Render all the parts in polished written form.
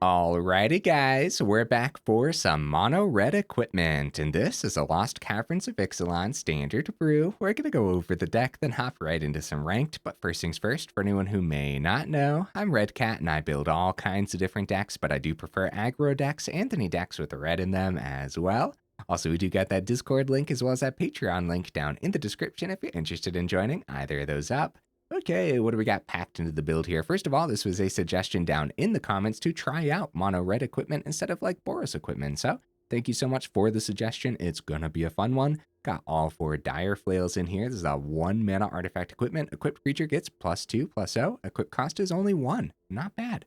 Alrighty guys, we're back for some mono red equipment, and this is a Lost Caverns of Ixalan Standard brew. We're gonna go over the deck, then hop right into some ranked, but first things first, for anyone who may not know, I'm Red Cat and I build all kinds of different decks, but I do prefer aggro decks and any decks with red in them as well. Also, we do got that Discord link as well as that Patreon link down in the description if you're interested in joining either of those up. Okay, what do we got packed into the build here? First of all, this was a suggestion down in the comments to try out mono red equipment instead of like Boros equipment. So thank you so much for the suggestion. It's gonna be a fun one. Got all 4 Dire Flails in here. This is a 1 mana artifact equipment. Equipped creature gets +2/+0. Equip cost is only 1. Not bad.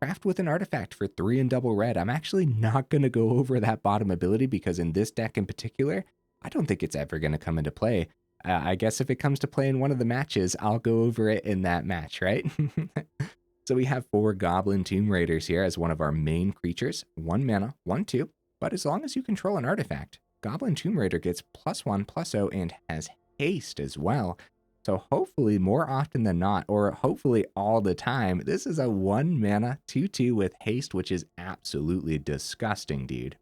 Craft with an artifact for 3 and double red. I'm actually not gonna go over that bottom ability because in this deck in particular, I don't think it's ever gonna come into play. I guess if it comes to play in one of the matches, I'll go over it in that match, right? So we have 4 Goblin Tomb Raiders here as one of our main creatures. 1 mana, 1/2, but as long as you control an artifact, Goblin Tomb Raider gets +1/+0 and has haste as well. So hopefully more often than not, or hopefully all the time, this is a 1 mana 2/2 with haste, which is absolutely disgusting, dude.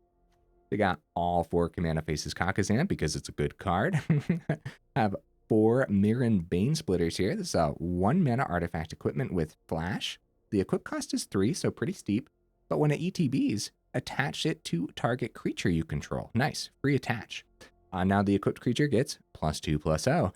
We got all 4 Kumano faces Kakkazan because it's a good card. Have 4 Mirran Banesplitters here. This is a 1 mana artifact equipment with flash. The equip cost is 3, so pretty steep. But when it ETBs, attach it to target creature you control. Nice, free attach. Now the equipped creature gets +2/+0.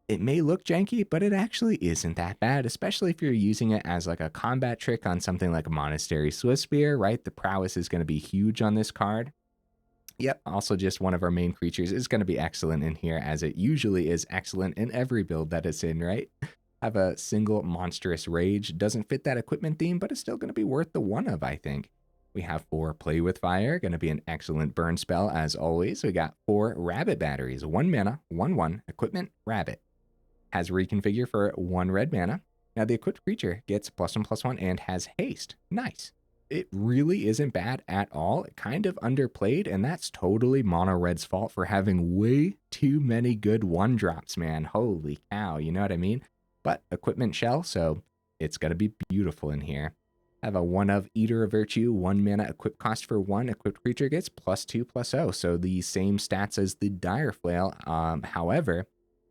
It may look janky, but it actually isn't that bad, especially if you're using it as like a combat trick on something like Monastery Swiftspear, right? The prowess is going to be huge on this card. Yep, also just one of our main creatures is going to be excellent in here, as it usually is excellent in every build that it's in, right? Have a single Monstrous Rage. Doesn't fit that equipment theme, but it's still going to be worth the one of, I think. We have 4 Play with Fire, going to be an excellent burn spell as always. We got 4 Rabbit Batteries, 1 mana, 1/1, equipment, Rabbit. Has reconfigure for 1 red mana. Now the equipped creature gets +1/+1 and has haste. Nice. It really isn't bad at all. It kind of underplayed, and that's totally Mono Red's fault for having way too many good 1-drops, man. Holy cow, you know what I mean? But equipment shell, so it's going to be beautiful in here. Have a 1 of Eater of Virtue, 1 mana equip cost for 1. Equipped creature gets +2/+0, so the same stats as the Dire Flail. However,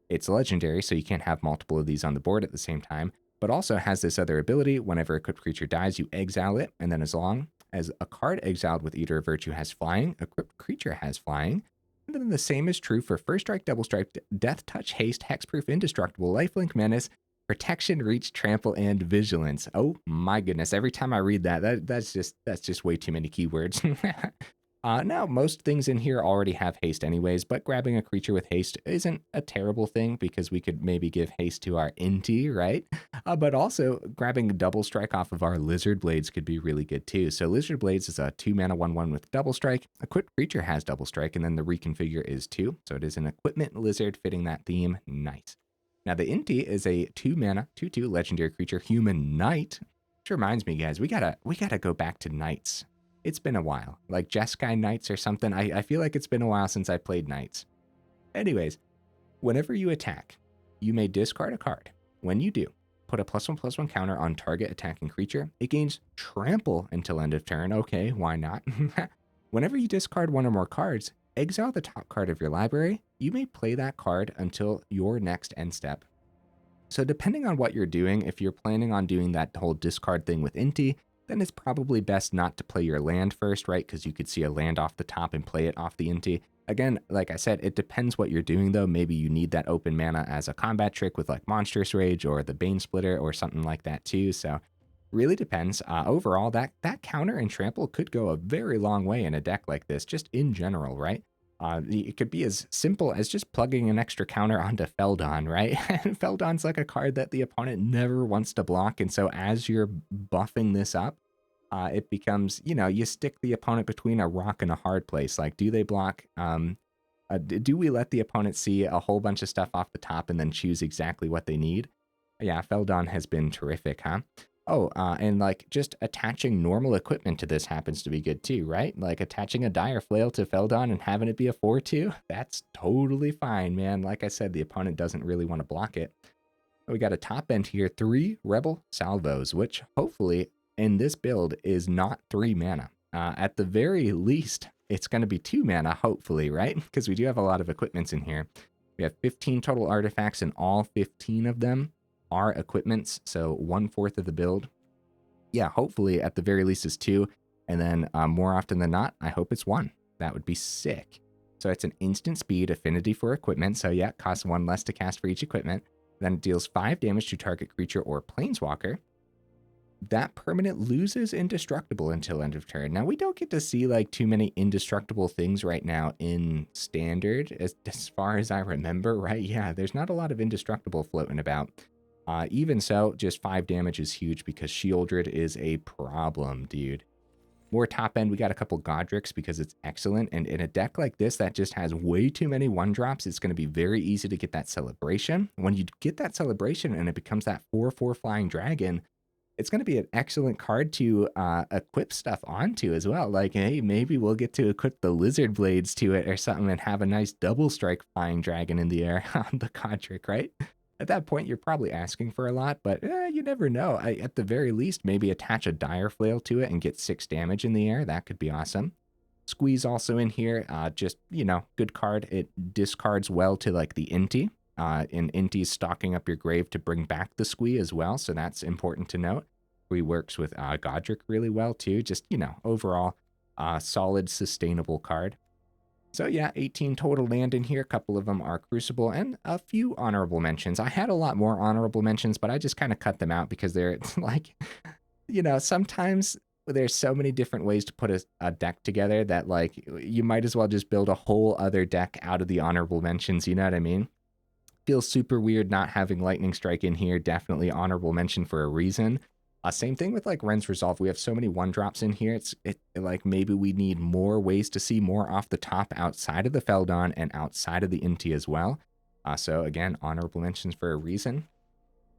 it's legendary, so you can't have multiple of these on the board at the same time. But also has this other ability. Whenever a equipped creature dies, you exile it, and then as long as a card exiled with Eater of Virtue has flying, equipped creature has flying. And then the same is true for First Strike, Double Strike, Death Touch, Haste, Hexproof, Indestructible, Lifelink, Menace, Protection, Reach, Trample, and Vigilance. Oh my goodness, every time I read that's just way too many keywords. Now, most things in here already have haste anyways, but grabbing a creature with haste isn't a terrible thing because we could maybe give haste to our Inti, right? But also, grabbing a double strike off of our Lizard Blades could be really good too. So Lizard Blades is a 2 mana 1/1 with double strike. Equipped creature has double strike, and then the reconfigure is 2. So it is an equipment lizard fitting that theme. Nice. Now the Inti is a 2 mana 2/2 legendary creature, human knight. Which reminds me, guys, we gotta go back to knights. It's been a while, like Jeskai Knights or something. I feel like it's been a while since I played Knights. Anyways, whenever you attack, you may discard a card. When you do, put a +1/+1 counter on target attacking creature. It gains trample until end of turn. Okay, why not? Whenever you discard 1 or more cards, exile the top card of your library. You may play that card until your next end step. So depending on what you're doing, if you're planning on doing that whole discard thing with Inti, then it's probably best not to play your land first, right? Because you could see a land off the top and play it off the Inti. Again, like I said, it depends what you're doing though. Maybe you need that open mana as a combat trick with like Monstrous Rage or the Banesplitter or something like that too. So really depends. Overall, that counter and trample could go a very long way in a deck like this, just in general, right? It could be as simple as just plugging an extra counter onto Feldon, right? Feldon's like a card that the opponent never wants to block, and so as you're buffing this up, it becomes, you stick the opponent between a rock and a hard place. Like, do they block? Do we let the opponent see a whole bunch of stuff off the top and then choose exactly what they need? Yeah, Feldon has been terrific, huh? Oh, and like just attaching normal equipment to this happens to be good too, right? Like attaching a Dire Flail to Feldon and having it be a 4/2, that's totally fine, man. Like I said, the opponent doesn't really want to block it. We got a top end here, 3 Rebel Salvos, which hopefully in this build is not 3 mana. At the very least, it's going to be 2 mana, hopefully, right? Because we do have a lot of equipments in here. We have 15 total artifacts, and all 15 of them are equipments, so 1/4 of the build. Yeah, hopefully, at the very least, is 2, and then more often than not, I hope it's 1. That would be sick. So it's an instant speed affinity for equipment, so yeah, it costs 1 less to cast for each equipment. Then it deals 5 damage to target creature or planeswalker. That permanent loses indestructible until end of turn. Now, we don't get to see like too many indestructible things right now in Standard, as far as I remember, right? Yeah, there's not a lot of indestructible floating about. Even so, just 5 damage is huge because Shieldred is a problem, dude. More top end, we got a couple Goddrics because it's excellent. And in a deck like this that just has way too many 1-drops, it's going to be very easy to get that celebration. When you get that celebration and it becomes that 4/4 flying dragon, it's going to be an excellent card to equip stuff onto as well. Like, hey, maybe we'll get to equip the Lizard Blades to it or something and have a nice double strike flying dragon in the air on the Goddric, right? At that point, you're probably asking for a lot, but you never know. At the very least, maybe attach a Dire Flail to it and get 6 damage in the air. That could be awesome. Squee's also in here. Just, you know, good card. It discards well to, like, the Inti. And Inti's stocking up your grave to bring back the Squee as well, so that's important to note. Squee works with Goddric really well, too. Just, you know, overall, solid, sustainable card. So yeah, 18 total land in here. A couple of them are Crucible and a few honorable mentions. I had a lot more honorable mentions, but I just kind of cut them out because they're like, you know, sometimes there's so many different ways to put a deck together that like you might as well just build a whole other deck out of the honorable mentions. You know what I mean? Feels super weird not having Lightning Strike in here. Definitely honorable mention for a reason. Same thing with like Ren's Resolve. We have so many 1-drops in here. It's like maybe we need more ways to see more off the top outside of the Feldon and outside of the Inti as well. So again, honorable mentions for a reason.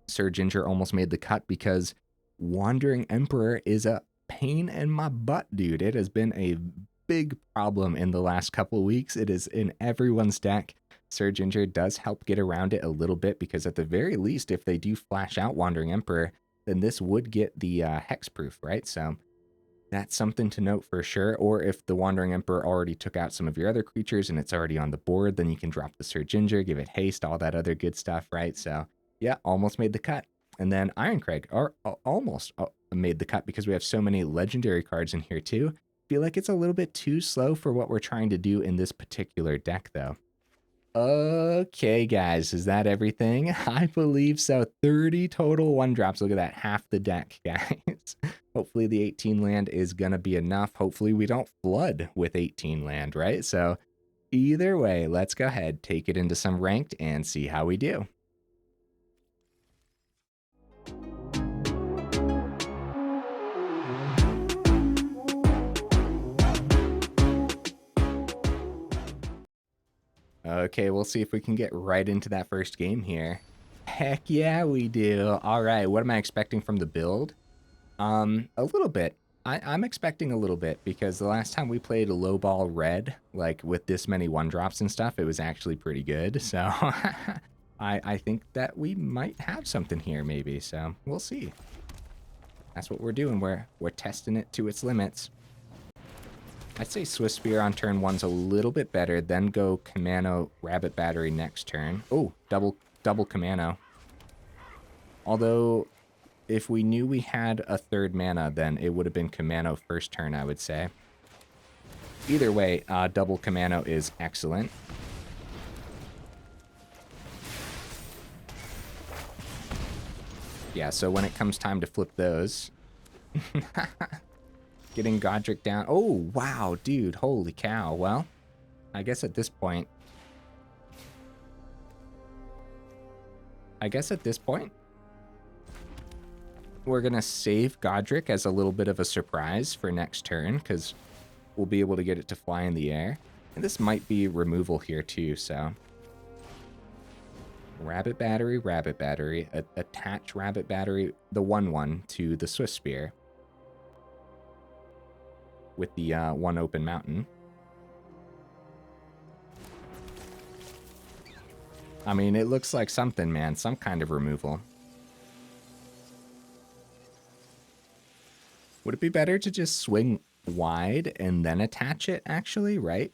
Sir Ginger almost made the cut because Wandering Emperor is a pain in my butt, dude. It has been a big problem in the last couple of weeks. It is in everyone's deck. Sir Ginger does help get around it a little bit because at the very least, if they do flash out Wandering Emperor, then this would get the hexproof, right? So that's something to note for sure. Or if the Wandering Emperor already took out some of your other creatures and it's already on the board, then you can drop the Sir Ginger, give it haste, all that other good stuff, right? So yeah, almost made the cut. And then Ironcrag almost made the cut because we have so many legendary cards in here too. Feel like it's a little bit too slow for what we're trying to do in this particular deck though. Okay, guys, is that everything? I believe so. 30 total 1-drops. Look at that, half the deck, guys. Hopefully the 18 land is going to be enough. Hopefully we don't flood with 18 land, right? So either way, let's go ahead, take it into some ranked and see how we do. Okay, we'll see if we can get right into that first game here. Heck yeah, we do. All right, what am I expecting from the build? A little bit. I'm expecting a little bit because the last time we played a lowball red, like with this many 1-drops and stuff, it was actually pretty good. So I think that we might have something here maybe. So we'll see. That's what we're doing. We're testing it to its limits. I'd say Swiftspear on turn 1's a little bit better, then go Kumano Rabbit Battery next turn. Oh, double Kumano. Although, if we knew we had a 3rd mana, then it would have been Kumano first turn, I would say. Either way, double Kumano is excellent. Yeah, so when it comes time to flip those... Getting Goddric down. Oh, wow, dude. Holy cow. Well, I guess at this point... we're going to save Goddric as a little bit of a surprise for next turn, because we'll be able to get it to fly in the air. And this might be removal here, too, so... Rabbit Battery, attach Rabbit Battery, the 1/1, to the Swiftspear. With the 1 open mountain. I mean, it looks like something, man. Some kind of removal. Would it be better to just swing wide and then attach it, actually, right?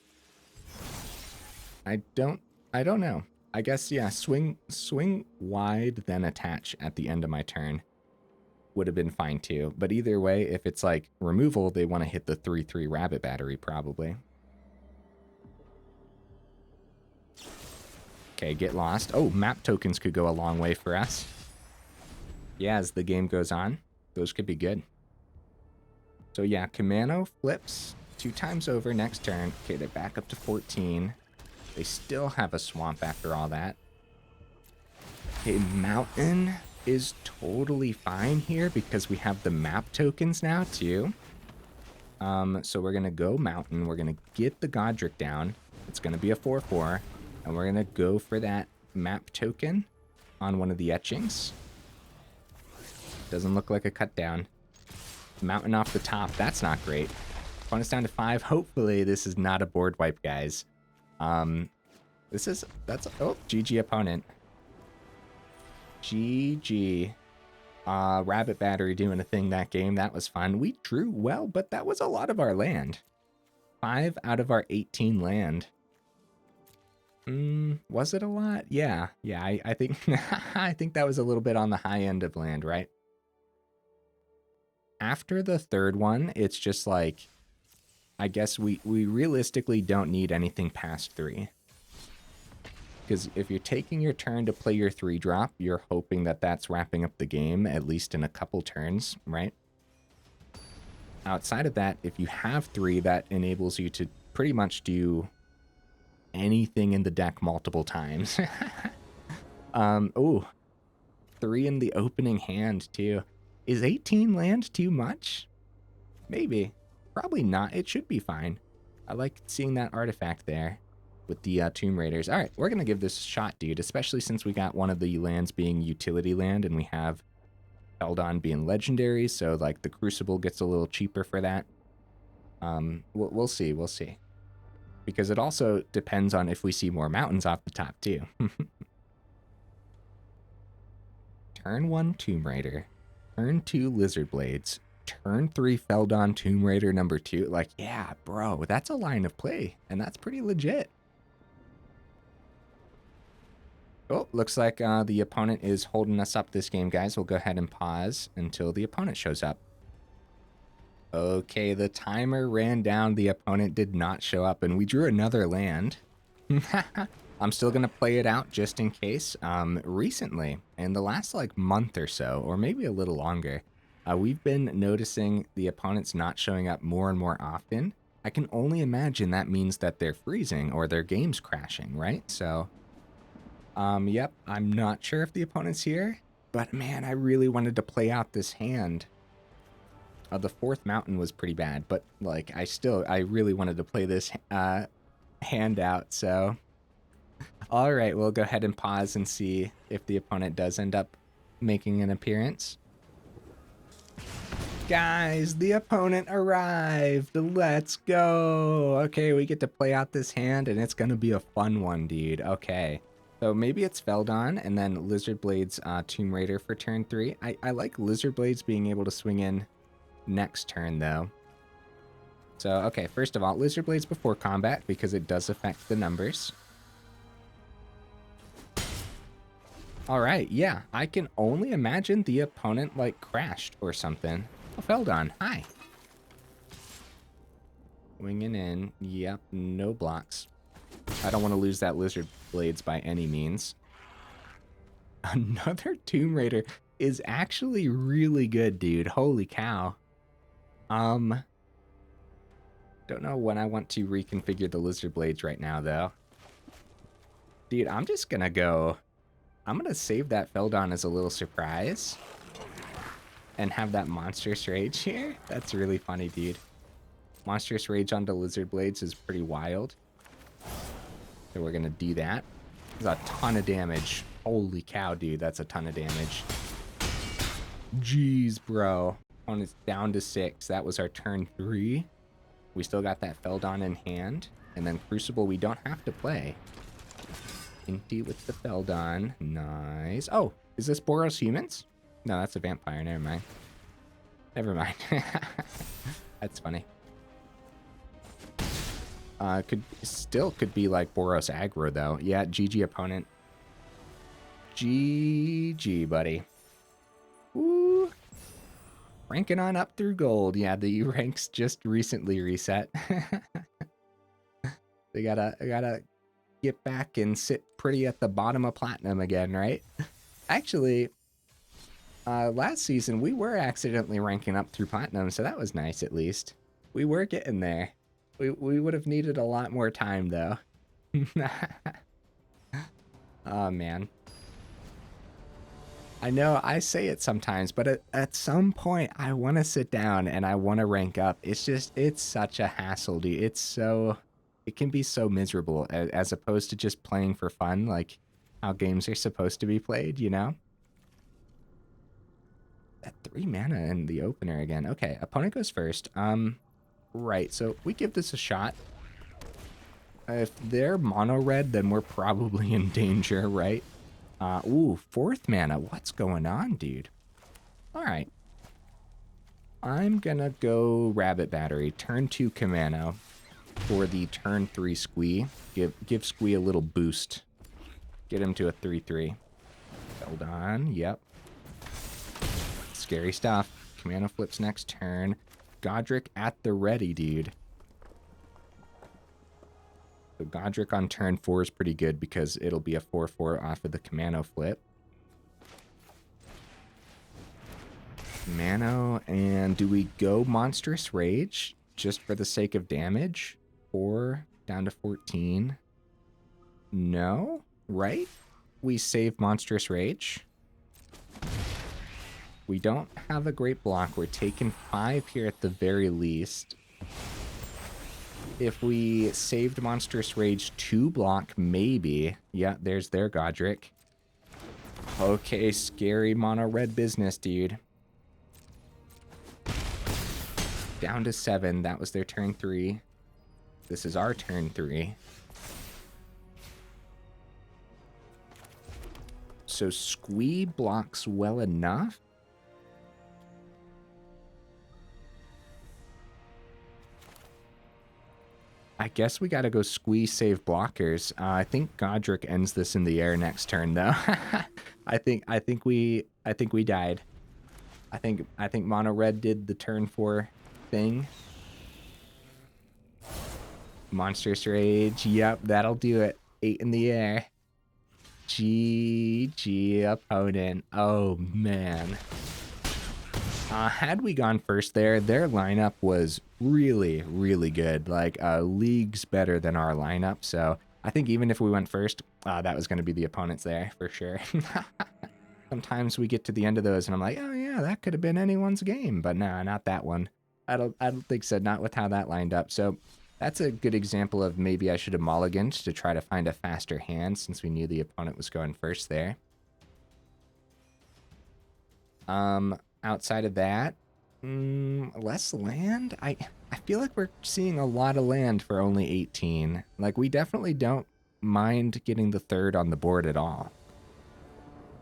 I don't know. I guess, yeah, swing wide, then attach at the end of my turn would have been fine too. But either way, if it's like removal, they want to hit the 3/3 rabbit battery probably. Okay, get lost. Oh, map tokens could go a long way for us. Yeah, as the game goes on, those could be good. So yeah, Kumano flips 2 times over next turn. Okay, they're back up to 14. They still have a swamp after all that. Okay, mountain is totally fine here because we have the map tokens now too. So we're gonna go mountain. We're gonna get the Goddric down. It's gonna be a 4/4, and we're gonna go for that map token on one of the etchings. Doesn't look like a cut down. Mountain off the top. That's not great. Opponent's down to 5. Hopefully this is not a board wipe, guys. Oh, GG opponent. GG. Rabbit battery doing a thing that game. That was fun. We drew well, but that was a lot of our land. 5 out of our 18 land. Was it a lot? Yeah. Yeah, I think I think that was a little bit on the high end of land, right? After the third one, it's just like, I guess we realistically don't need anything past 3. Because if you're taking your turn to play your 3-drop, you're hoping that that's wrapping up the game, at least in a couple turns, right? Outside of that, if you have 3, that enables you to pretty much do anything in the deck multiple times. Oh, 3 in the opening hand, too. Is 18 land too much? Maybe. Probably not. It should be fine. I like seeing that artifact there with the Tomb Raiders. All right, we're going to give this a shot, dude, especially since we got one of the lands being utility land and we have Feldon being legendary, so like the Crucible gets a little cheaper for that. We'll see. We'll see. Because it also depends on if we see more mountains off the top, too. Turn 1, Tomb Raider. Turn 2, Lizard Blades. Turn 3, Feldon, Tomb Raider number 2. Like, yeah, bro, that's a line of play, and that's pretty legit. Oh, looks like the opponent is holding us up this game, guys. We'll go ahead and pause until the opponent shows up. Okay, the timer ran down. The opponent did not show up, and we drew another land. I'm still going to play it out just in case. Recently, in the last like month or so, or maybe a little longer, we've been noticing the opponents not showing up more and more often. I can only imagine that means that they're freezing or their game's crashing, right? So, yep, I'm not sure if the opponent's here, but man, I really wanted to play out this hand. The 4th mountain was pretty bad, but like I really wanted to play this hand out, so... All right, we'll go ahead and pause and see if the opponent does end up making an appearance. Guys, the opponent arrived. Let's go. Okay, we get to play out this hand, and it's going to be a fun one, dude. Okay, so maybe it's Feldon, and then Lizard Blades Tomb Raider for turn 3. I like Lizard Blades being able to swing in next turn, though. So, okay, first of all, Lizard Blades before combat, because it does affect the numbers. All right, yeah, I can only imagine the opponent, like, crashed or something. Oh, Feldon, hi. Winging in, yep, no blocks. I don't want to lose that Lizard Blades by any means. Another Tomb Raider is actually really good, dude. Holy cow. Don't know when I want to reconfigure the Lizard Blades right now, though. Dude, I'm just gonna go... I'm gonna save that Feldon as a little surprise. And have that Monstrous Rage here. That's really funny, dude. Monstrous Rage onto Lizard Blades is pretty wild. So we're gonna do that. There's a ton of damage. Holy cow, dude, that's a ton of damage. Jeez, bro. Opponent's down to 6. That was our turn 3. We still got that Feldon in hand. And then Crucible we don't have to play. Inti with the Feldon. Nice. Oh, is this Boros Humans? No, that's a vampire. Never mind. Never mind. That's funny. Could be like Boros aggro though. Yeah, GG opponent. GG, buddy. Woo. Ranking on up through gold. Yeah, the U ranks just recently reset. They gotta get back and sit pretty at the bottom of platinum again, right? Actually, last season we were accidentally ranking up through platinum, so that was nice at least. We were getting there. We would have needed a lot more time though. Oh man. I know I say it sometimes, but at some point I want to sit down and I want to rank up. It's such a hassle, dude. It can be so miserable as opposed to just playing for fun, like how games are supposed to be played, you know? At 3 mana in the opener again. Okay, opponent goes first. Right, so we give this a shot. If they're mono red, then we're probably in danger, right? Ooh, 4th mana. What's going on, dude? All right. I'm gonna go Rabbit Battery. Turn 2 Kumano for the turn 3 Squee. Give Squee a little boost. Get him to a 3/3. Feldon, yep. Scary stuff. Kumano flips next turn. Goddric at the ready, dude. So Goddric on turn 4 is pretty good because it'll be a 4/4 off of the Kumano flip. Kumano, and do we go Monstrous Rage just for the sake of damage? 4 down to 14. No, right? We save Monstrous Rage. We don't have a great block. We're taking 5 here at the very least. If we saved Monstrous Rage 2 block, maybe. Yeah, there's their Goddric. Okay, scary mono red business, dude. Down to 7. That was their turn 3. This is our turn 3. So Squee blocks well enough. I guess we gotta go Squee save blockers. I think Goddric ends this in the air next turn, though. I think we died. I think Mono Red did the turn 4 thing. Monstrous Rage. Yep, that'll do it. 8 in the air. GG opponent. Oh man. Had we gone first there, their lineup was really, really good. Like, leagues better than our lineup. So I think even if we went first, that was going to be the opponents there for sure. Sometimes we get to the end of those and I'm like, oh yeah, that could have been anyone's game. But nah, not that one. I don't think so. Not with how that lined up. So that's a good example of maybe I should have mulliganed to try to find a faster hand since we knew the opponent was going first there. Outside of that, less land. I feel like we're seeing a lot of land for only 18. Like, we definitely don't mind getting the 3rd on the board at all.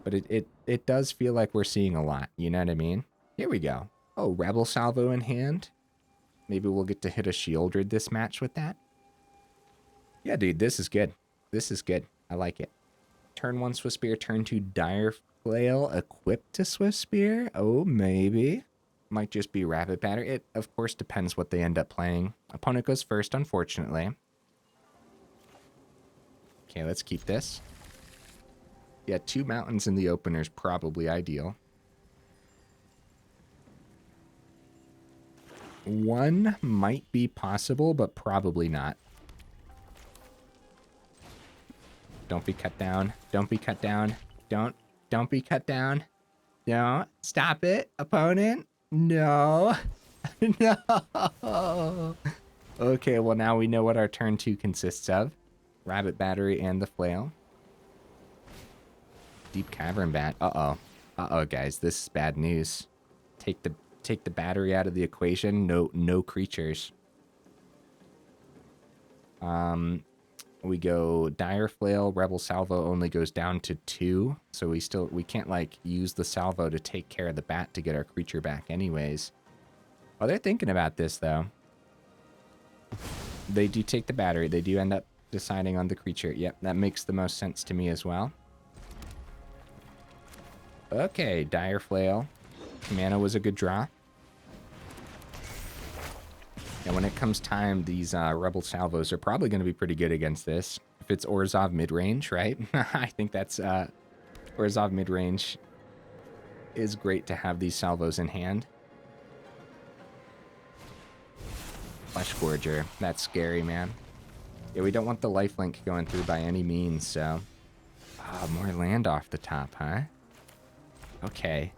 But it does feel like we're seeing a lot, you know what I mean? Here we go. Oh, Rebel Salvo in hand. Maybe we'll get to hit a Shieldred this match with that. Yeah, dude, this is good. This is good. I like it. Turn 1 Swiftspear, turn 2 Dire Flail equipped to Swiftspear? Oh, maybe. Might just be Rabbit Battery. It, of course, depends what they end up playing. Opponent goes first, unfortunately. Okay, let's keep this. Yeah, 2 mountains in the opener is probably ideal. 1 might be possible, but probably not. Don't be cut down. Don't be cut down. Don't be cut down. Don't. Stop it, opponent. No. No. Okay, well now we know what our turn 2 consists of. Rabbit Battery and the Flail. Deep Cavern Bat. Uh-oh. Uh-oh, guys. This is bad news. Take the battery out of the equation. No creatures. We go Dire Flail. Rebel Salvo only goes down to 2, so we can't like use the salvo to take care of the bat to get our creature back anyways. Oh, they're thinking about this, though. They do take the battery. They do end up deciding on the creature. Yep, that makes the most sense to me as well. Okay, Dire Flail. Kumano was a good draw. And when it comes time, these Rebel Salvos are probably going to be pretty good against this. If it's Orzhov mid-range, right? I think that's Orzhov mid-range is great to have these salvos in hand. Flesh Gorger. That's scary, man. Yeah, we don't want the lifelink going through by any means, so... Oh, more land off the top, huh? Okay.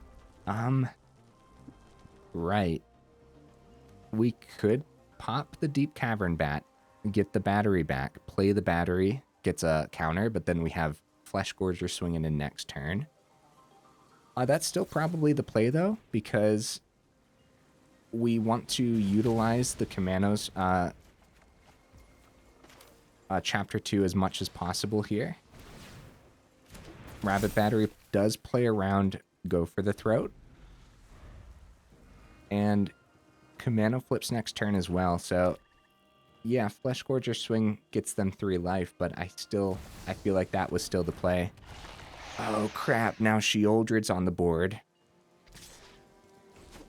Right. We could pop the Deep Cavern Bat, get the battery back, play the battery, gets a counter, but then we have Flesh Gorger swinging in next turn. That's still probably the play, though, because we want to utilize the Kumano's Chapter 2 as much as possible here. Rabbit Battery does play around Go for the Throat. And Kumano flips next turn as well, so yeah, Flesh Gorger swing gets them 3 life, but I feel like that was still the play. Oh crap, now Sheoldred's on the board.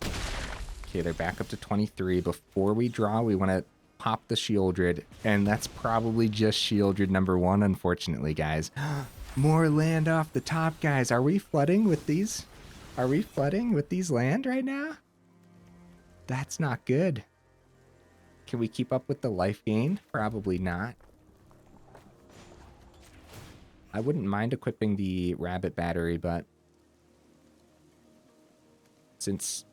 Okay, they're back up to 23. Before we draw, we want to pop the Sheoldred, and that's probably just Sheoldred number 1, unfortunately, guys. More land off the top, guys. Are we flooding with these? Are we flooding with these land right now? That's not good. Can we keep up with the life gain? Probably not. I wouldn't mind equipping the Rabbit Battery, but since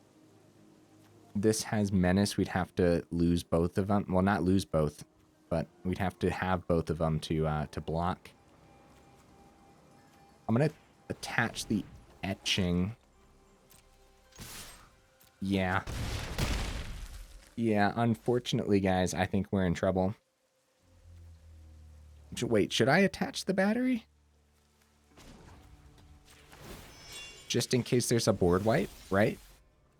this has Menace, we'd have to lose both of them. Well, not lose both, but we'd have to have both of them to block. I'm going to attach the Etching. Yeah. Yeah, unfortunately, guys, I think we're in trouble. Wait, should I attach the battery? Just in case there's a board wipe, right?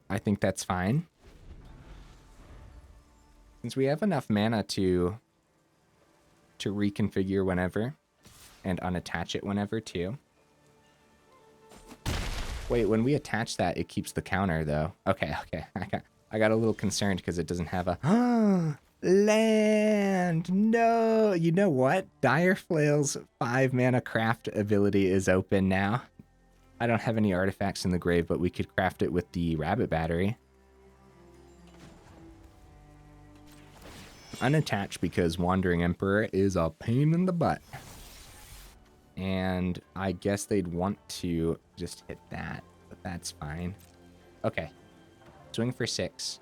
I think that's fine. Since we have enough mana to reconfigure whenever and unattach it whenever too. Wait, when we attach that, it keeps the counter though. Okay. I got a little concerned because it doesn't have a land. No, you know what? Dire Flail's 5 mana craft ability is open now. I don't have any artifacts in the grave, but we could craft it with the Rabbit Battery. Unattached because Wandering Emperor is a pain in the butt. And I guess they'd want to just hit that, but that's fine. Okay. Swing for 6.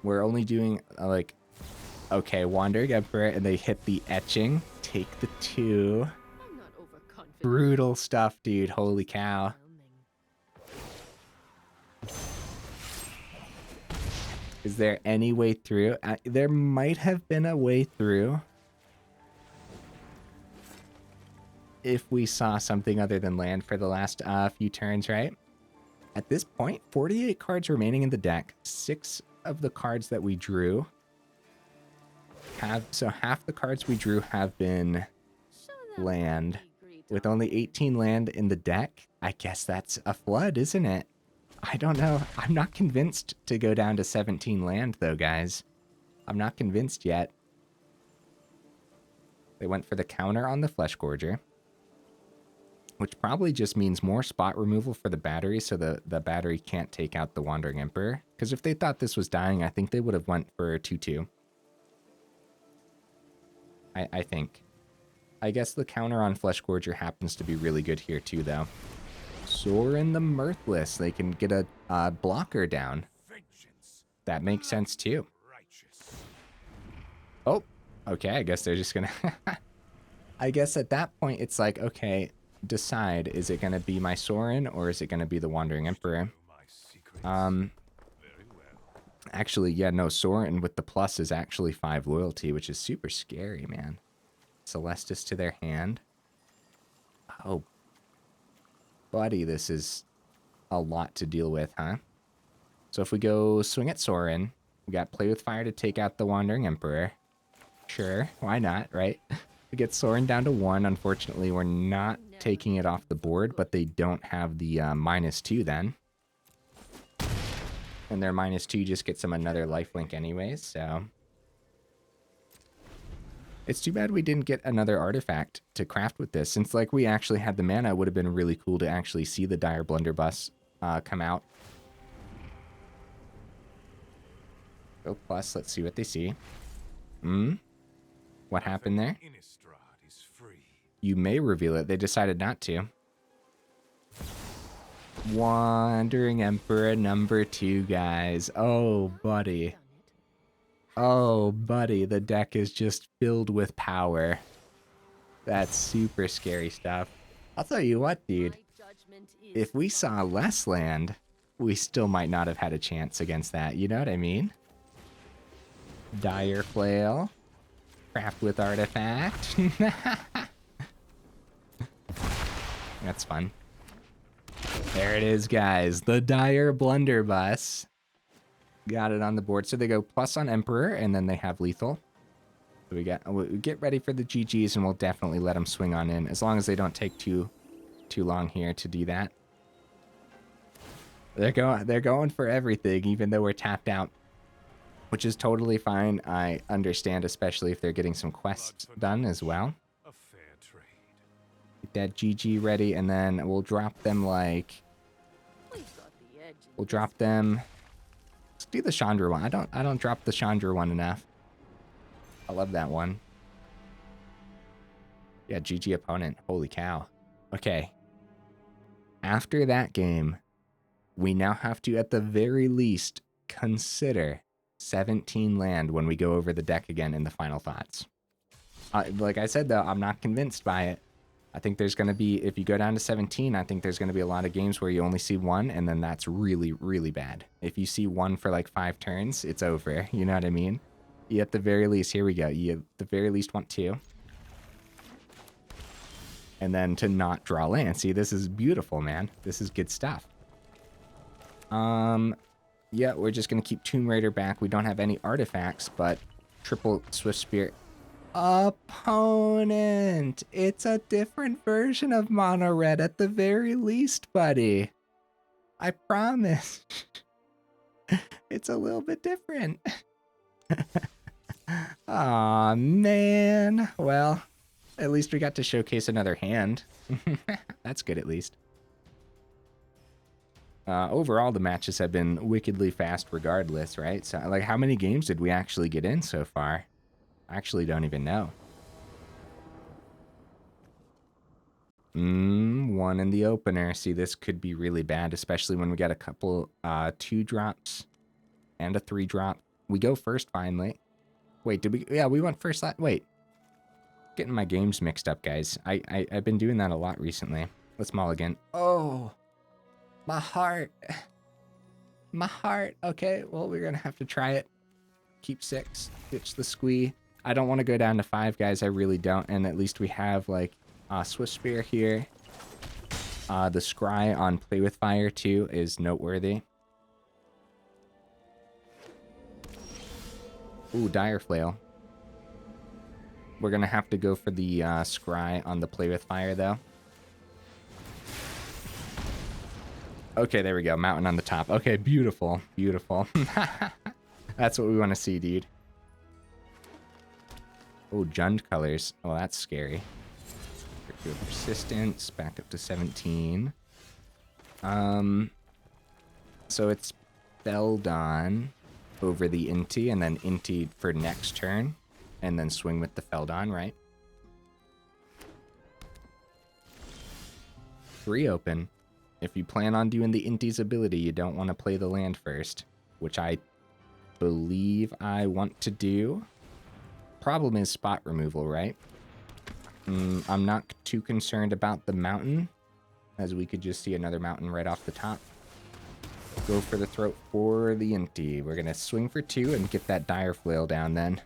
We're only doing, like, okay, Wandering Emperor, and they hit the Etching. Take the 2. Brutal stuff, dude. Holy cow. Is there any way through? There might have been a way through. If we saw something other than land for the last few turns, right? At this point, 48 cards remaining in the deck. 6 of the cards that we drew so half the cards we drew have been land. With only 18 land in the deck, I guess that's a flood, isn't it? I don't know. I'm not convinced to go down to 17 land, though, guys. I'm not convinced yet. They went for the counter on the Flesh Gorger, which probably just means more spot removal for the battery, so the battery can't take out the Wandering Emperor. Because if they thought this was dying, I think they would have went for 2/2. I think. I guess the counter on Flesh Gorger happens to be really good here too, though. Sorin the Mirthless. They can get a blocker down. That makes sense too. Oh, okay. I guess they're just gonna... I guess at that point, it's like, okay, decide. Is it gonna be my Sorin or is it gonna be the Wandering Emperor? Actually, yeah, no, Sorin with the plus is actually 5 loyalty, which is super scary, man. Celestis to their hand. Oh, buddy, this is a lot to deal with, huh? So if we go swing at Sorin, we got Play with Fire to take out the Wandering Emperor. Sure, why not, right? We get Sorin down to 1. Unfortunately, we're not taking it off the board, but they don't have the -2 then. And their -2 just gets them another lifelink anyways, so... It's too bad we didn't get another artifact to craft with this. Since, like, we actually had the mana, it would have been really cool to actually see the Dire Blunderbuss come out. Go plus, let's see what they see. What happened there? You may reveal it. They decided not to. Wandering Emperor number 2, guys. Oh, buddy. Oh, buddy, the deck is just filled with power. That's super scary stuff. I'll tell you what, dude. If we saw less land, we still might not have had a chance against that. You know what I mean? Dire Flail. Craft with Artifact. That's fun. There it is, guys. The Dire Blunderbuss. Got it on the board. So they go plus on Emperor, and then they have lethal. So we get ready for the GGs, and we'll definitely let them swing on in, as long as they don't take too long here to do that. They're going for everything, even though we're tapped out, which is totally fine. I understand, especially if they're getting some quests done as well. Get that GG ready, and then we'll drop them like... We'll drop them... Let's do the Chandra one. I don't drop the Chandra one enough. I love that one. Yeah, GG opponent. Holy cow. Okay. After that game, we now have to, at the very least, consider 17 land when we go over the deck again in the final thoughts. Like I said, though, I'm not convinced by it. I think there's going to be, if you go down to 17, I think there's going to be a lot of games where you only see 1, and then that's really, really bad. If you see 1 for like 5 turns, it's over. You know what I mean? You at the very least, here we go. You at the very least want 2. And then to not draw land. See, this is beautiful, man. This is good stuff. Yeah, we're just going to keep Tomb Raider back. We don't have any artifacts, but triple Swiftspear. Opponent! It's a different version of Mono Red at the very least, buddy. I promise. It's a little bit different. Aw, man. Well, at least we got to showcase another hand. That's good, at least. Overall, the matches have been wickedly fast regardless, right? So, like, how many games did we actually get in so far? I actually don't even know. 1 in the opener. See, this could be really bad, especially when we got a couple 2-drops and a 3-drop. We go first finally. Wait, did we? Yeah, we went first. Wait, getting my games mixed up, guys. I've been doing that a lot recently. Let's mulligan. Oh, my heart. My heart. Okay, well, we're gonna have to try it. Keep 6. Ditch the Squee. I don't want to go down to 5, guys. I really don't. And at least we have, like, Swiftspear here. The Scry on Play with Fire, too, is noteworthy. Ooh, Dire Flail. We're going to have to go for the Scry on the Play with Fire, though. Okay, there we go. Mountain on the top. Okay, beautiful. Beautiful. That's what we want to see, dude. Oh, Jund colors. Oh, that's scary. Persistence, back up to 17. So it's Feldon over the Inti, and then Inti for next turn, and then swing with the Feldon, right? 3 open. If you plan on doing the Inti's ability, you don't want to play the land first, which I believe I want to do. Problem is spot removal, right? I'm not too concerned about the mountain, as we could just see another mountain right off the top. Go for the throat for the Inti. We're going to swing for 2 and get that Dire Flail down then.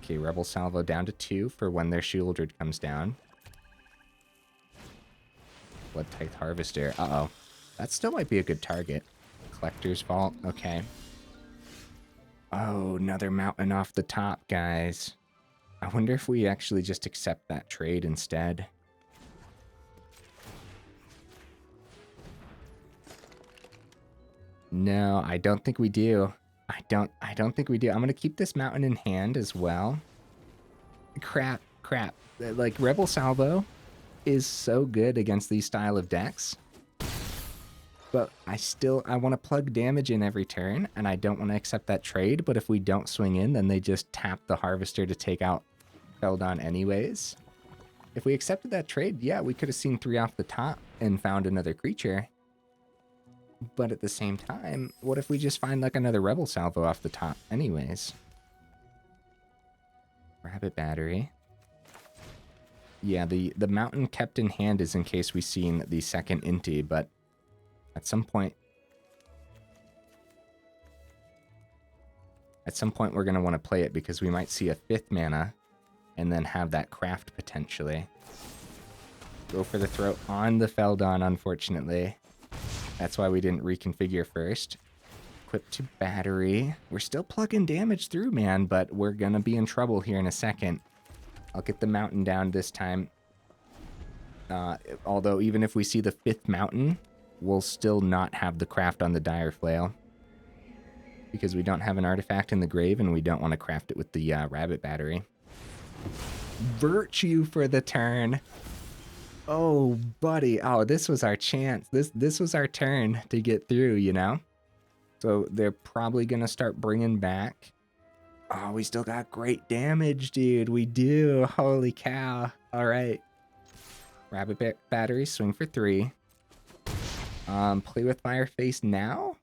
Okay, Rebel Salvo down to 2 for when their Shieldred comes down. Blood Tithe Harvester. Uh-oh. That still might be a good target. Collector's Vault, okay. Oh, another mountain off the top, guys. I wonder if we actually just accept that trade instead. No, I don't think we do. I don't think we do. I'm gonna keep this mountain in hand as well. Crap. Like, Rebel Salvo is so good against these style of decks. But I want to plug damage in every turn, and I don't want to accept that trade, but if we don't swing in, then they just tap the Harvester to take out Feldon anyways. If we accepted that trade, yeah, we could have seen 3 off the top and found another creature. But at the same time, what if we just find like another Rebel Salvo off the top anyways? Rabbit Battery. Yeah, the mountain kept in hand is in case we seen the second Inti, but at some point we're going to want to play it because we might see a 5th mana and then have that craft potentially. Go for the throat on the Feldon, unfortunately. That's why we didn't reconfigure first. Equip to battery. We're still plugging damage through, man, but we're going to be in trouble here in a second. I'll get the mountain down this time. Although even if we see the 5th mountain, we'll still not have the craft on the Dire Flail. Because we don't have an artifact in the grave and we don't want to craft it with the Rabbit Battery. Virtue for the turn. Oh, buddy. Oh, this was our chance. This was our turn to get through, you know? So they're probably going to start bringing back. Oh, we still got great damage, dude. We do. Holy cow. All right. Rabbit Battery, swing for 3. Play with Fireface now?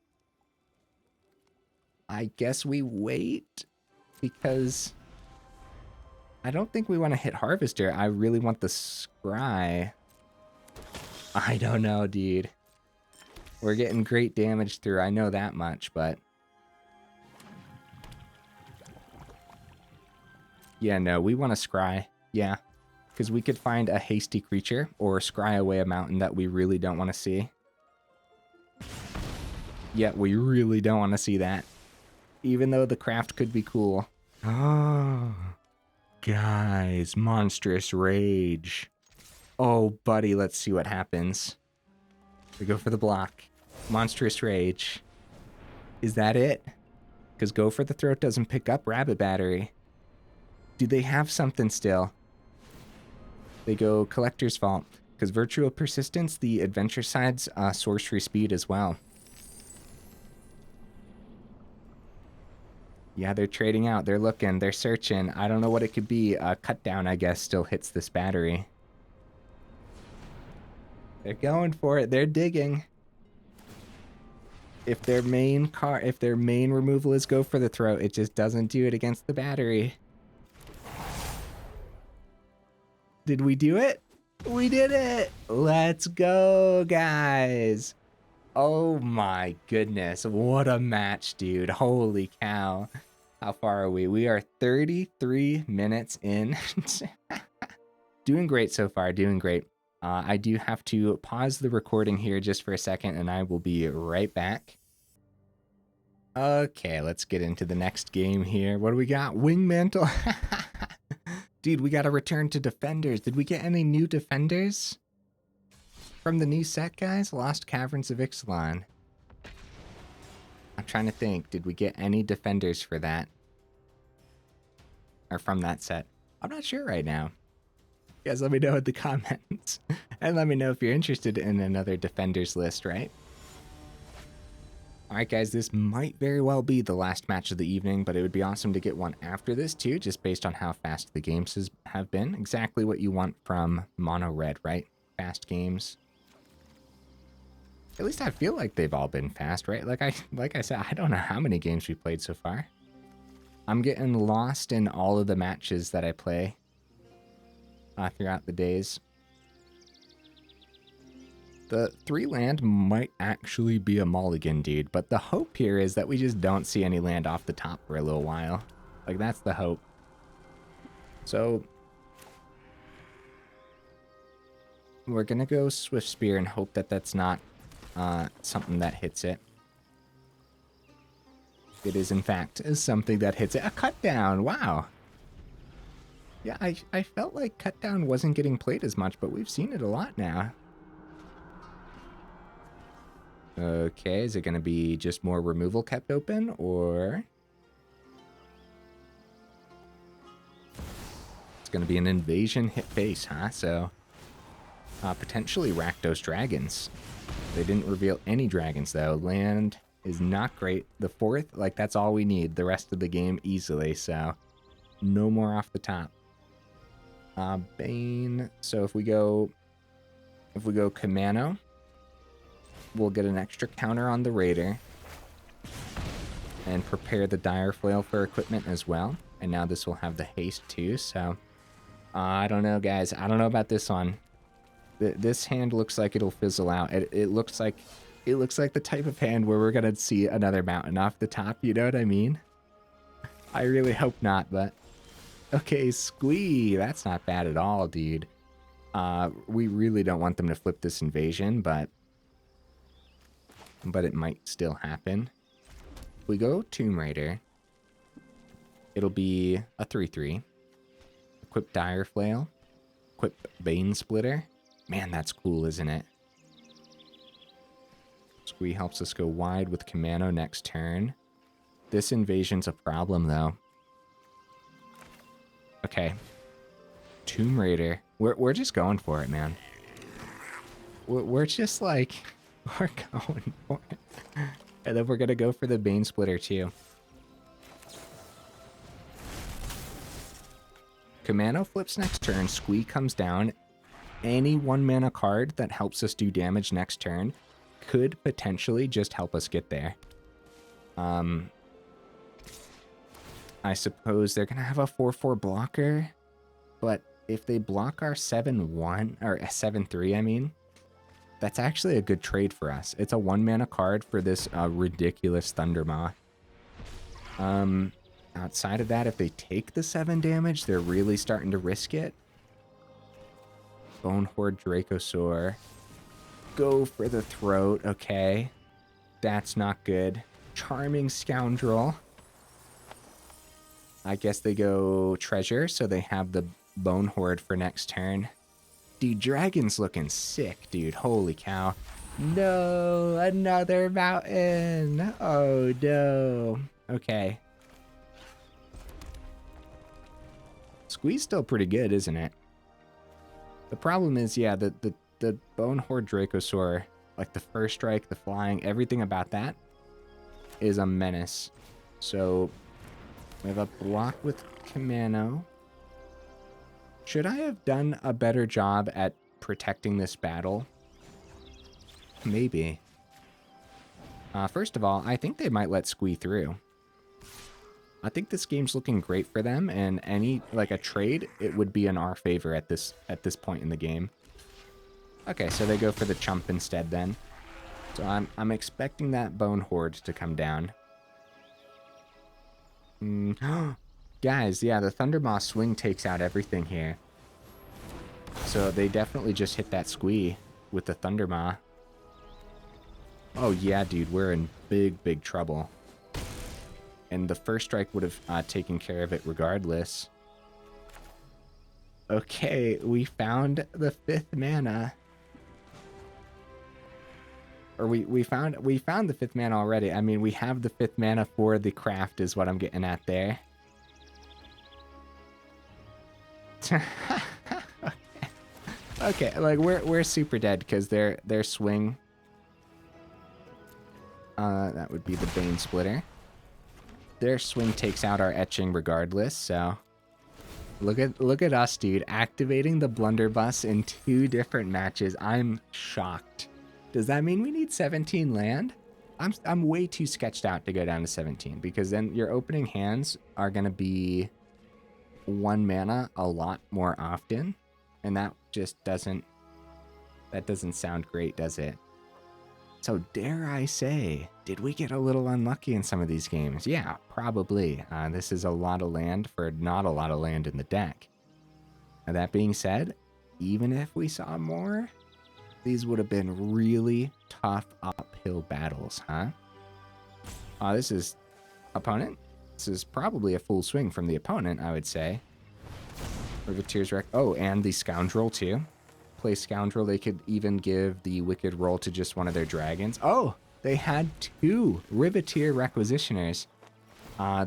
I guess we wait because I don't think we want to hit Harvester. I really want the Scry. I don't know, dude. We're getting great damage through. I know that much, but yeah, no, we want to Scry. Yeah, because we could find a hasty creature or Scry away a mountain that we really don't want to see. Yeah, we really don't want to see that. Even though the craft could be cool. Oh, guys, Monstrous Rage. Oh, buddy, let's see what happens. We go for the block. Monstrous Rage. Is that it? Because Go for the Throat doesn't pick up Rabbit Battery. Do they have something still? They go Collector's Vault. Because Virtue of Persistence, the Adventure Side's Sorcery Speed as well. Yeah, they're trading out. They're looking. They're searching. I don't know what it could be. Cut Down, I guess, still hits this battery. They're going for it. They're digging. If their main removal is Go for the Throat, it just doesn't do it against the battery. Did we do it? We did it! Let's go, guys. Oh my goodness. What a match, dude. Holy cow. How far are we? We are 33 minutes in. Doing great so far. Doing great. I do have to pause the recording here just for a second, and I will be right back. Okay, let's get into the next game here. What do we got? Wingmantle. Dude, we got to return to Defenders. Did we get any new Defenders from the new set, guys? Lost Caverns of Ixalan. I'm trying to think. Did we get any Defenders for that? Or from that set? I'm not sure right now. You guys let me know in the comments. And let me know if you're interested in another Defenders list, right? Alright guys, this might very well be the last match of the evening, but it would be awesome to get one after this too, just based on how fast the games have been. Exactly what you want from Mono Red, right? Fast games. At least I feel like they've all been fast, right? Like I said, I don't know how many games we played so far. I'm getting lost in all of the matches that I play throughout the days. The 3-land might actually be a mulligan, dude, but the hope here is that we just don't see any land off the top for a little while. Like, that's the hope. So we're gonna go Swiftspear and hope that that's not something that hits it. It is, in fact, something that hits it. A cut down, wow. Yeah, I felt like cut down wasn't getting played as much, but we've seen it a lot now. Okay, is it going to be just more removal kept open, or... It's going to be an invasion hit base, huh? So, potentially Rakdos dragons. They didn't reveal any dragons, though. Land is not great. The 4th, like, that's all we need. The rest of the game easily, so no more off the top. Bane. So if we go Kumano, we'll get an extra counter on the Raider and prepare the Dire Flail for equipment as well. And now this will have the haste too. So I don't know, guys. I don't know about this one. This hand looks like it'll fizzle out. It looks like the type of hand where we're gonna see another mountain off the top. You know what I mean? I really hope not, but. Okay, Squee, that's not bad at all, dude. We really don't want them to flip this invasion, but it might still happen. If we go Tomb Raider, it'll be a 3/3. Equip Dire Flail. Equip Banesplitter. Man, that's cool, isn't it? Squee helps us go wide with Kumano next turn. This invasion's a problem, though. Okay. Tomb Raider. We're just going for it, man. We're just like... We're going for it. And then we're going to go for the Banesplitter, too. Kumano flips next turn. Squee comes down. Any 1-mana card that helps us do damage next turn could potentially just help us get there. I suppose they're going to have a 4/4 blocker, but if they block our 7/1, or 7/3, I mean, that's actually a good trade for us. It's a 1-mana card for this ridiculous Thundermaw. Outside of that, if they take the 7 damage, they're really starting to risk it. Bonehorde Dracosaur. Go for the throat, okay. That's not good. Charming Scoundrel. I guess they go Treasure, so they have the Bone Horde for next turn. Dude, Dragon's looking sick, dude. Holy cow. No, another mountain. Oh, no. Okay. Squee's still pretty good, isn't it? The problem is, yeah, the Bone Horde Dracosaur, like the first strike, the flying, everything about that is a menace. So... we have a block with Kumano. Should I have done a better job at protecting this battle? Maybe. First of all, I think they might let Squee through. I think this game's looking great for them, and any, like, a trade, it would be in our favor at this point in the game. Okay, so they go for the chump instead then. So I'm expecting that Bone Horde to come down. Guys, yeah, the Thundermaw swing takes out everything here. So they definitely just hit that Squee with the Thundermaw. Oh yeah, dude, we're in big trouble. And the first strike would have taken care of it regardless. Okay, we found the 5th mana. Or we found the 5th mana already. I mean, we have the 5th mana for the craft is what I'm getting at there. Okay, like we're super dead because their swing. That would be the Banesplitter. Their swing takes out our etching regardless, so look at us, dude, activating the blunderbuss in 2 different matches. I'm shocked. Does that mean we need 17 land? I'm way too sketched out to go down to 17 because then your opening hands are gonna be 1 mana a lot more often, and that just doesn't sound great, does it? So dare I say, did we get a little unlucky in some of these games? Yeah, probably. This is a lot of land for not a lot of land in the deck. Now, that being said, even if we saw more, These would have been really tough uphill battles, huh? This is opponent. This is probably a full swing from the opponent, I would say. Riveteer's Wreck. Oh, and the Scoundrel, too. Play Scoundrel. They could even give the Wicked Roll to just one of their dragons. Oh, they had 2 Riveteer Requisitioners.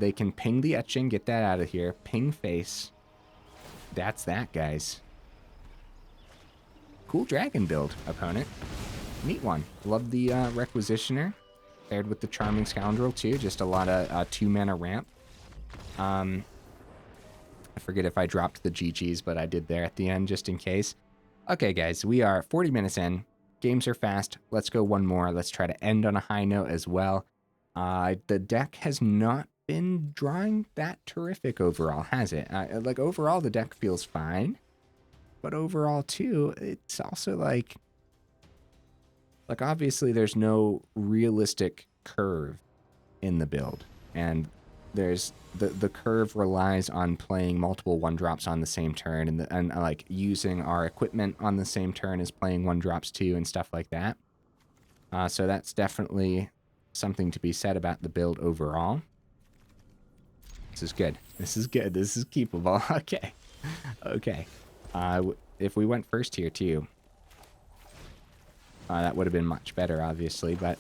They can ping the Etching, get that out of here. Ping Face. That's that, guys. Cool dragon build, opponent. Neat one. Love the Requisitioner. Paired with the Charming Scoundrel, too. Just a lot of 2-mana ramp. I forget if I dropped the GGs, but I did there at the end, just in case. Okay, guys, we are 40 minutes in. Games are fast. Let's go one more. Let's try to end on a high note as well. The deck has not been drawing that terrific overall, has it? Like, overall, the deck feels fine. But overall, too, it's also like obviously there's no realistic curve in the build. And there's the curve relies on playing multiple 1-drops on the same turn and like using our equipment on the same turn as playing 1-drops too and stuff like that. So that's definitely something to be said about the build overall. This is good. This is good. This is keepable. Okay. Okay. If we went first here too, that would have been much better, obviously, but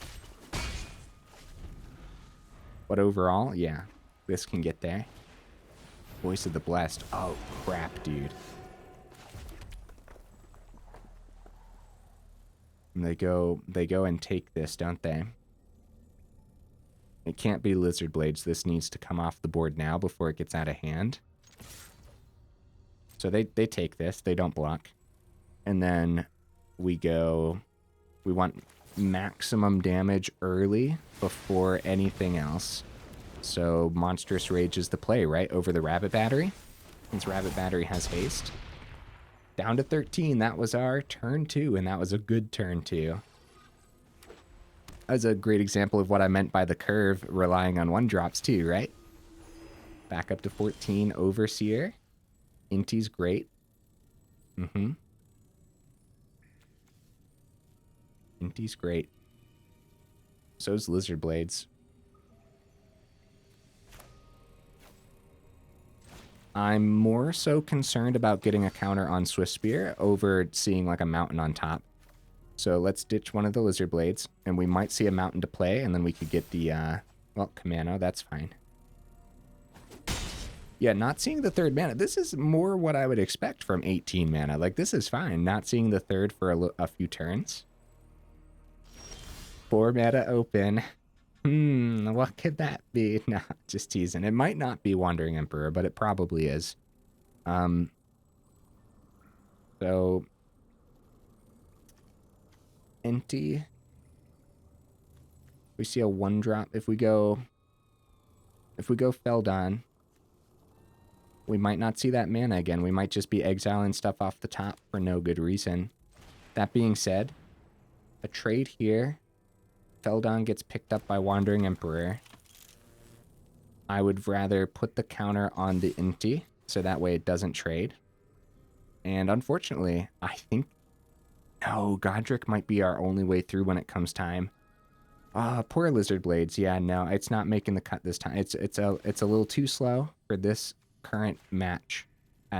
overall, yeah, this can get there. Voice of the Blessed. Oh, crap, dude. And they go and take this, don't they? It can't be Lizard Blades. This needs to come off the board now before it gets out of hand. So they take this. They don't block. And then we want maximum damage early before anything else. So Monstrous Rage is the play, right? Over the Rabbit Battery. Since Rabbit Battery has haste. Down to 13. That was our turn 2, and that was a good turn 2. That was a great example of what I meant by the curve relying on 1-drops too, right? Back up to 14. Overseer. Inti's great. Inti's great. So's Lizard Blades. I'm more so concerned about getting a counter on Swiftspear over seeing like a mountain on top. So let's ditch one of the Lizard Blades, and we might see a mountain to play, and then we could get the, well, Kumano, that's fine. Yeah, not seeing the 3rd mana. This is more what I would expect from 18 mana. Like, this is fine. Not seeing the 3rd for a few turns. 4 mana open. What could that be? Nah, just teasing. It might not be Wandering Emperor, but it probably is. So Inti. We see a 1-drop. If we go Feldon, we might not see that mana again. We might just be exiling stuff off the top for no good reason. That being said, a trade here. Feldon gets picked up by Wandering Emperor. I would rather put the counter on the Inti, so that way it doesn't trade. And unfortunately, I think... No, Goddric might be our only way through when it comes time. Poor Lizard Blades. Yeah, no, it's not making the cut this time. It's a little too slow for this current match.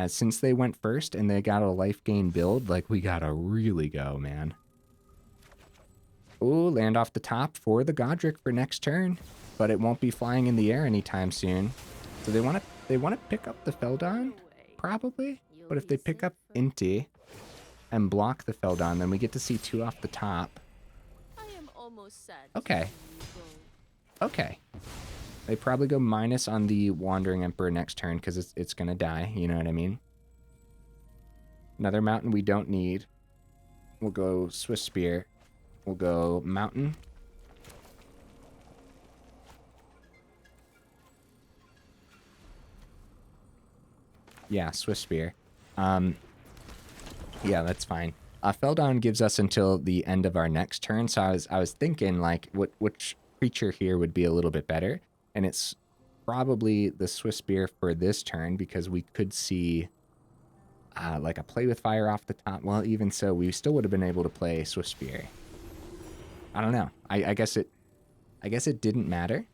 Since they went first and they got a life gain build, like, we gotta really go, man. Ooh, land off the top for the Goddric for next turn, but it won't be flying in the air anytime soon. So they want to pick up the Feldon, probably. But if they pick up Inti and block the Feldon, then we get to see 2 off the top. Okay. Okay. They probably go minus on the Wandering Emperor next turn because it's gonna die. You know what I mean? Another mountain we don't need. We'll go Swiftspear. We'll go mountain. Yeah, Swiftspear. Yeah, that's fine. Feldon gives us until the end of our next turn, so I was thinking like which creature here would be a little bit better, and it's probably the Swiftspear for this turn because we could see. like a play with fire off the top. Well, even so, we still would have been able to play Swiftspear. I don't know. I guess it didn't matter.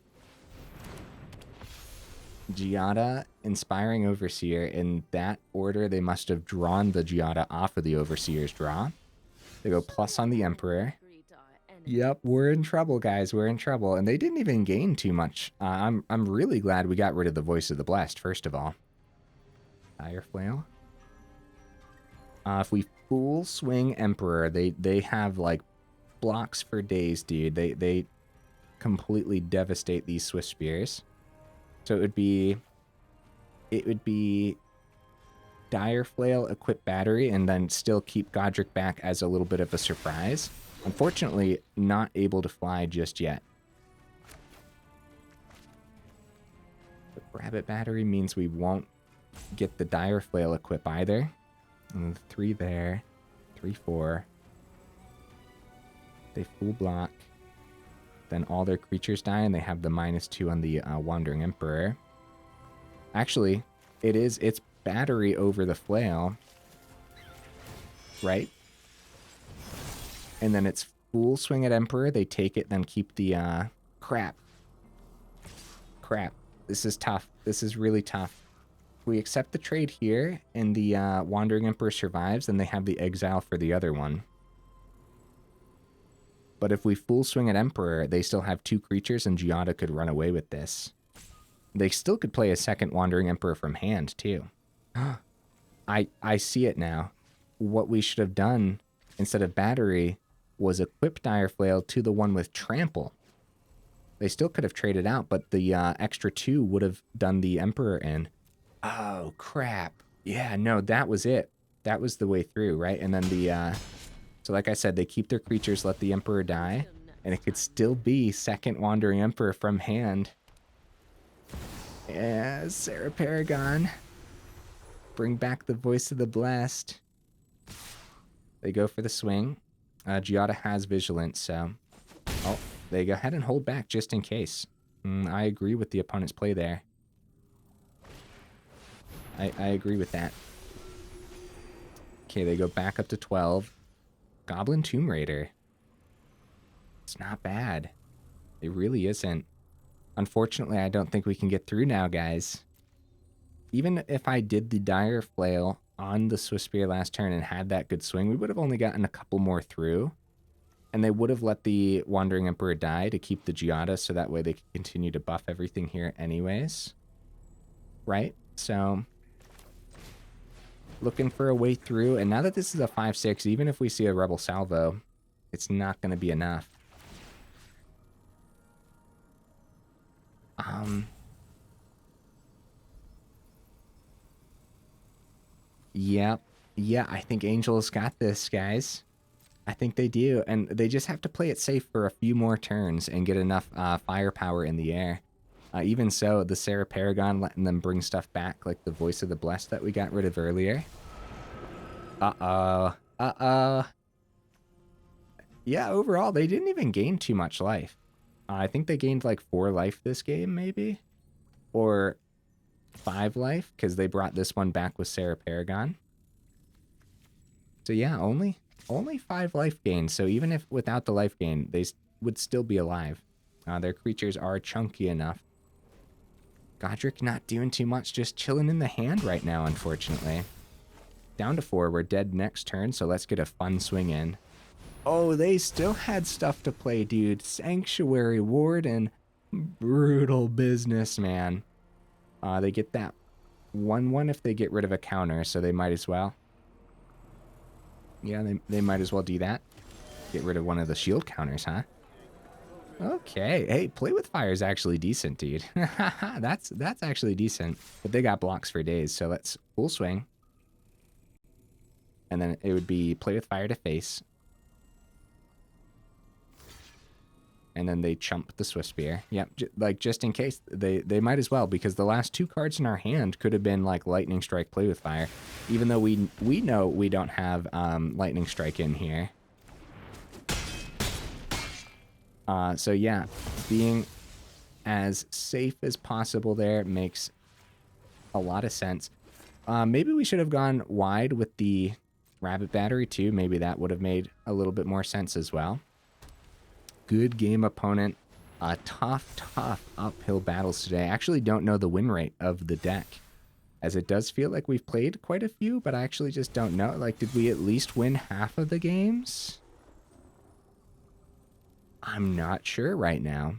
Giada, Inspiring Overseer. In that order, they must have drawn the Giada off of the Overseer's draw. They go plus on the Emperor. Yep, we're in trouble, guys. We're in trouble. And they didn't even gain too much. I'm really glad we got rid of the Voice of the Blessed, first of all. Dire Flail. If we full swing Emperor, they have, like, blocks for days, dude. They completely devastate these Swiftspears. So it would be Dire Flail, equip Battery, and then still keep Goddric back as a little bit of a surprise. Unfortunately, not able to fly just yet. The Rabbit Battery means we won't get the Dire Flail equip either. And 3 there. 3, 4. They full block. Then all their creatures die, and they have the -2 on the Wandering Emperor. Actually, it's Battery over the Flail. Right? And then it's full swing at Emperor. They take it, then keep the... Crap. This is tough. This is really tough. We accept the trade here, and the Wandering Emperor survives, and they have the exile for the other one. But if we full swing at Emperor, they still have 2 creatures, and Giada could run away with this. They still could play a second Wandering Emperor from hand, too. I see it now. What we should have done, instead of Battery, was equip Dire Flail to the one with Trample. They still could have traded out, but the extra 2 would have done the Emperor in. Oh, crap. Yeah, no, that was it. That was the way through, right? And then the... So like I said, they keep their creatures, let the Emperor die, and it could still be second Wandering Emperor from hand. Yeah, Sarah Paragon. Bring back the Voice of the Blessed. They go for the swing. Giada has Vigilance, so... Oh, they go ahead and hold back just in case. I agree with the opponent's play there. I agree with that. Okay, they go back up to 12. Goblin Tomb Raider. It's not bad. It really isn't. Unfortunately, I don't think we can get through now, guys. Even if I did the Dire Flail on the Swiftspear last turn and had that good swing, we would have only gotten a couple more through. And they would have let the Wandering Emperor die to keep the Giada, so that way they could continue to buff everything here anyways. Right? So... looking for a way through, and now that this is a 5/6, even if we see a Rebel Salvo, it's not going to be enough. Yep. Yeah, I think Angel's got this, guys. I think they do, and they just have to play it safe for a few more turns and get enough firepower in the air. Even so, the Sarah Paragon letting them bring stuff back, like the Voice of the Blessed that we got rid of earlier. Uh-oh. Uh-oh. Yeah, overall, they didn't even gain too much life. I think they gained like 4 life this game, maybe? Or 5 life, because they brought this one back with Sarah Paragon. So yeah, only 5 life gain. So even if without the life gain, they would still be alive. Their creatures are chunky enough. Goddric not doing too much, just chilling in the hand right now, unfortunately. Down to 4, we're dead next turn, so let's get a fun swing in. Oh, they still had stuff to play, dude. Sanctuary Warden. Brutal business, man. They get that 1/1 if they get rid of a counter, so they might as well. Yeah, they might as well do that. Get rid of one of the shield counters, huh? Okay. Hey, play with fire is actually decent, dude. that's actually decent. But they got blocks for days, so let's full swing. And then it would be play with fire to face. And then they chump the Swiftspear. Yep, like just in case. They might as well, because the last 2 cards in our hand could have been like Lightning Strike, play with fire. Even though we know we don't have Lightning Strike in here. So yeah, being as safe as possible there makes a lot of sense. Maybe we should have gone wide with the Rabbit Battery too. Maybe that would have made a little bit more sense as well. Good game opponent. Tough uphill battles today. I actually don't know the win rate of the deck, as it does feel like we've played quite a few, but I actually just don't know. Like, did we at least win half of the games? I'm not sure right now.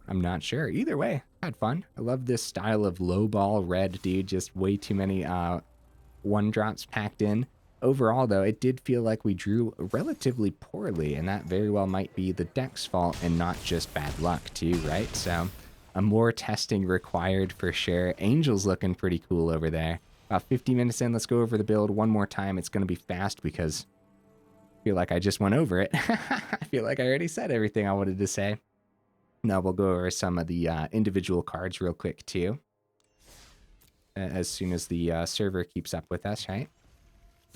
I'm not sure. Either way, had fun. I love this style of low ball red, dude. Just way too many one drops packed in. Overall, though, it did feel like we drew relatively poorly, and that very well might be the deck's fault and not just bad luck, too, right? So, more testing required for sure. Angel's looking pretty cool over there. About 50 minutes in, let's go over the build one more time. It's going to be fast because I feel like I just went over it. I feel like I already said everything I wanted to say. Now we'll go over some of the individual cards real quick, too, as soon as the server keeps up with us, right?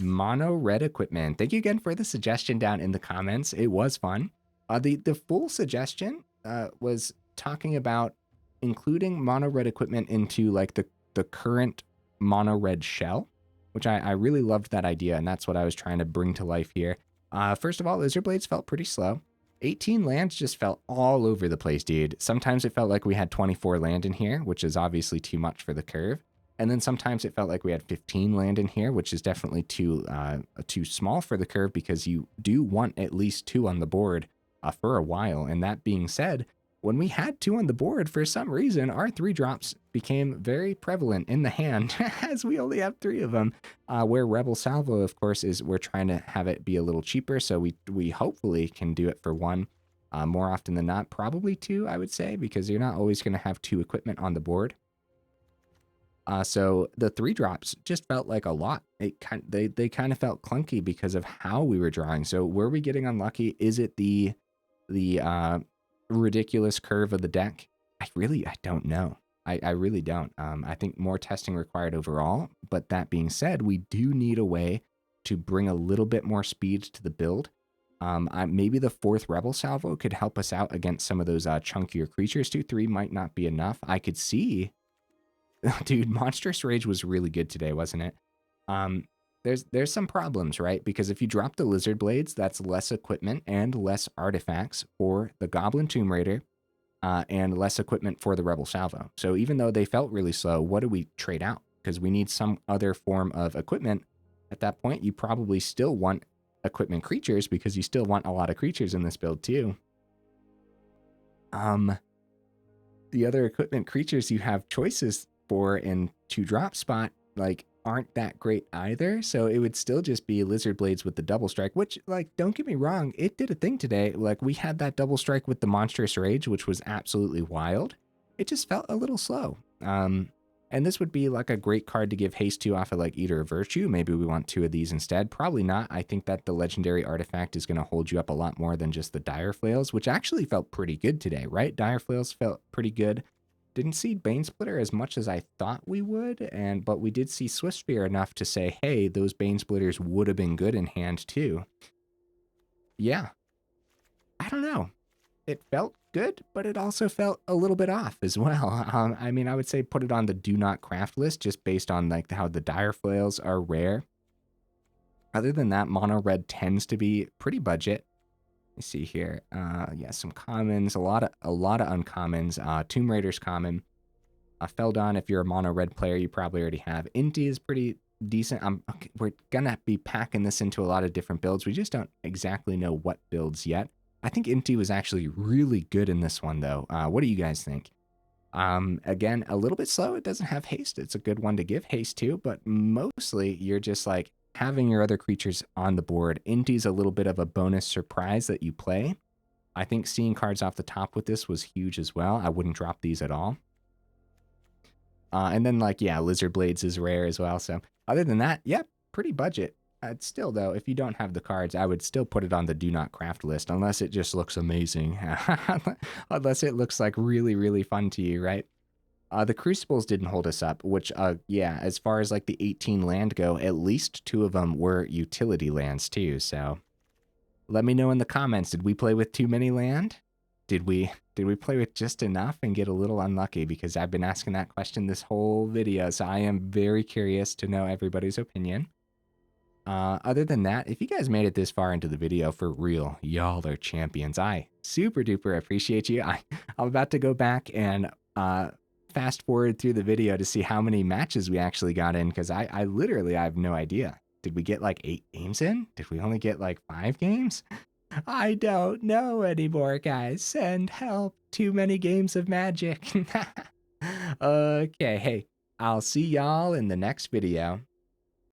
Mono red equipment. Thank you again for the suggestion down in the comments. It was fun. The full suggestion was talking about including mono red equipment into like the current mono red shell, which I really loved that idea, and that's what I was trying to bring to life here. First of all, Lizard Blades felt pretty slow. 18 lands just felt all over the place, dude. Sometimes it felt like we had 24 land in here, which is obviously too much for the curve. And then sometimes it felt like we had 15 land in here, which is definitely too small for the curve, because you do want at least 2 on the board for a while. And that being said, when we had 2 on the board, for some reason, our 3 drops became very prevalent in the hand, as we only have 3 of them. Where Rebel Salvo, of course, is we're trying to have it be a little cheaper, so we hopefully can do it for 1 more often than not. Probably 2, I would say, because you're not always going to have 2 equipment on the board. So the 3 drops just felt like a lot. They kind of felt clunky because of how we were drawing. So were we getting unlucky? Is it the ridiculous curve of the deck? I don't know. I really don't. I think more testing required overall. But that being said, we do need a way to bring a little bit more speed to the build. Maybe the 4th Rebel Salvo could help us out against some of those chunkier creatures. 2-3 might not be enough. I could see. Dude, Monstrous Rage was really good today, wasn't it? There's some problems, right? Because if you drop the Lizard Blades, that's less equipment and less artifacts for the Goblin Tomb Raider, and less equipment for the Rebel Salvo. So even though they felt really slow, what do we trade out? Because we need some other form of equipment. At that point, you probably still want equipment creatures, because you still want a lot of creatures in this build too. The other equipment creatures you have choices for in 2-drop spot, like, aren't that great either. So it would still just be Lizard Blades with the double strike, which, like, don't get me wrong, it did a thing today. Like, we had that double strike with the Monstrous Rage, which was absolutely wild. It just felt a little slow. And this would be like a great card to give haste to off of like Eater of Virtue. Maybe we want 2 of these instead. Probably not. I think that the legendary artifact is going to hold you up a lot more than just the Dire Flails, which actually felt pretty good today, right? Dire Flails felt pretty good. Didn't see Banesplitter as much as I thought we would, but we did see Swiftspear enough to say, hey, those Banesplitters would have been good in hand too. Yeah. I don't know. It felt good, but it also felt a little bit off as well. I mean, I would say put it on the do not craft list, just based on like how the Dire Flails are rare. Other than that, mono red tends to be pretty budget. Let me see here. Yeah, some commons, a lot of uncommons. Tomb Raider's common. Feldon, if you're a mono red player, you probably already have. Inti is pretty decent. Okay, we're gonna be packing this into a lot of different builds. We just don't exactly know what builds yet. I think Inti was actually really good in this one, though. What do you guys think? Again, a little bit slow. It doesn't have haste. It's a good one to give haste to, but mostly you're just like having your other creatures on the board. Inti's a little bit of a bonus surprise that you play. I think seeing cards off the top with this was huge as well. I wouldn't drop these at all. And then, like, yeah, Lizard Blades is rare as well. So other than that, yep, pretty budget. Still, though, if you don't have the cards, I would still put it on the do not craft list, unless it just looks amazing. Unless it looks like really, really fun to you, right? The Crucibles didn't hold us up, which, yeah, as far as like the 18 land go, at least 2 of them were utility lands too. So let me know in the comments, did we play with too many land? did we play with just enough and get a little unlucky? Because I've been asking that question this whole video, so I am very curious to know everybody's opinion. Other than that, if you guys made it this far into the video, for real, y'all are champions. I super duper appreciate you. I'm about to go back and fast forward through the video to see how many matches we actually got in, because I literally I have no idea. Did we get like 8 games in? Did we only get like 5 games? I don't know anymore, guys. Send help. Too many games of Magic. Okay, hey, I'll see y'all in the next video.